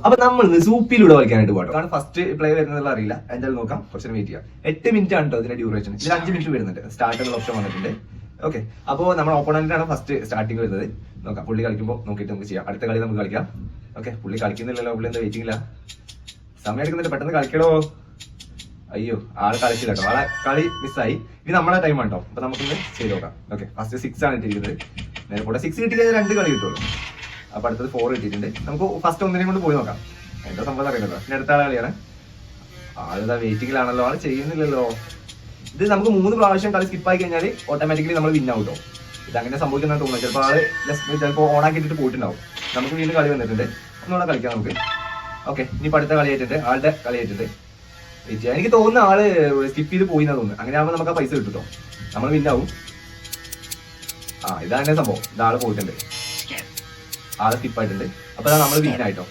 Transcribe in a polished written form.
അപ്പൊ നമ്മൾ സൂപ്പിലൂടെ കളിക്കാനായിട്ട് പോകട്ടോ. കാരണം ഫസ്റ്റ് പ്ലേ വരുന്നതെന്ന് അറിയില്ല, എന്തായാലും നോക്കാം. കുറച്ച് വെയിറ്റ് ചെയ്യാം. 8 മിനിറ്റ് ആണ് കേട്ടോ ഇതിന്റെ ഡ്യൂറേഷൻ. ഇതിൽ 5 മിനിറ്റ് വരുന്നുണ്ട്. സ്റ്റാർട്ട് എന്നുള്ള ഓപ്ഷൻ വന്നിട്ടുണ്ട്. ഓക്കെ, അപ്പോൾ നമ്മൾ ഓപ്പോണന്റിനാണ് ഫസ്റ്റ് സ്റ്റാർട്ടിങ് വരുന്നത്. നോക്കാം, പുള്ളി കളിക്കുമ്പോൾ നോക്കിയിട്ട് നമുക്ക് ചെയ്യാം. അടുത്ത കളി നമുക്ക് കളിക്കാം. ഓക്കെ, പുള്ളി കളിക്കുന്നില്ലല്ലോ, പുള്ളി എന്താ വെയിറ്റിംഗില്ല, സമയം എടുക്കുന്നില്ല, പെട്ടെന്ന് കളിക്കണോ. അയ്യോ, ആള് കളിച്ചില്ല കേട്ടോ, ആളെ കളി മിസ്സായി. ഇത് നമ്മുടെ ടൈം ആണോ, അപ്പൊ നമുക്കൊന്ന് ചെയ്ത് നോക്കാം. ഓക്കെ, ഫസ്റ്റ് 6 ആണ് ഇട്ടിരിക്കുന്നത്. നേരെ കൂടെ 6 കിട്ടിയാൽ 2 കളി കിട്ടുള്ളൂ. അപ്പൊ അടുത്തത് 4 കിട്ടിയിട്ടുണ്ട്. നമുക്ക് ഫസ്റ്റ് ഒന്നിനെയും കൊണ്ട് പോയി നോക്കാം. എന്താ സംഭവം അറിയുന്നല്ലോ. പിന്നെ അടുത്ത ആളെ കളിയാണ്. ആളിതാ വെയിറ്റിംഗിലാണല്ലോ, ആള് ചെയ്യുന്നില്ലല്ലോ. ഇത് നമുക്ക് 3 പ്രാവശ്യം കളി സ്കിപ്പ് ആയി കഴിഞ്ഞാൽ ഓട്ടോമാറ്റിക്കലി നമ്മൾ വിൻ ആവും. ഇത് അങ്ങനെ സംഭവിക്കുന്ന തോന്നുന്നു. ചിലപ്പോൾ ആള് ചിലപ്പോൾ ഓണാക്കി ഇട്ടിട്ട് പോയിട്ടുണ്ടാവും. നമുക്ക് വീണ്ടും കളി വന്നിട്ടുണ്ട്. ഒന്നുകൂടെ കളിക്കാം നമുക്ക്. ഓക്കെ, ഇനി അടുത്ത കളി ആയിട്ടുണ്ട്, ആളുടെ കളി ആയിട്ടുണ്ട്. എനിക്ക് തോന്നുന്ന ആള് സ്കിപ്പ് ചെയ്ത് പോയി എന്നാ തോന്നുന്നു. അങ്ങനെ ആകുമ്പോൾ നമുക്ക് ആ പൈസ കിട്ടും, നമ്മൾ വിന്നാവും. ഇതാണ് സംഭവം. ഇതാള് പോയിട്ടുണ്ട്, ആള് സ്കിപ്പ് ആയിട്ടുണ്ട്. അപ്പൊ നമ്മൾ വിൻ ആയിട്ടോ.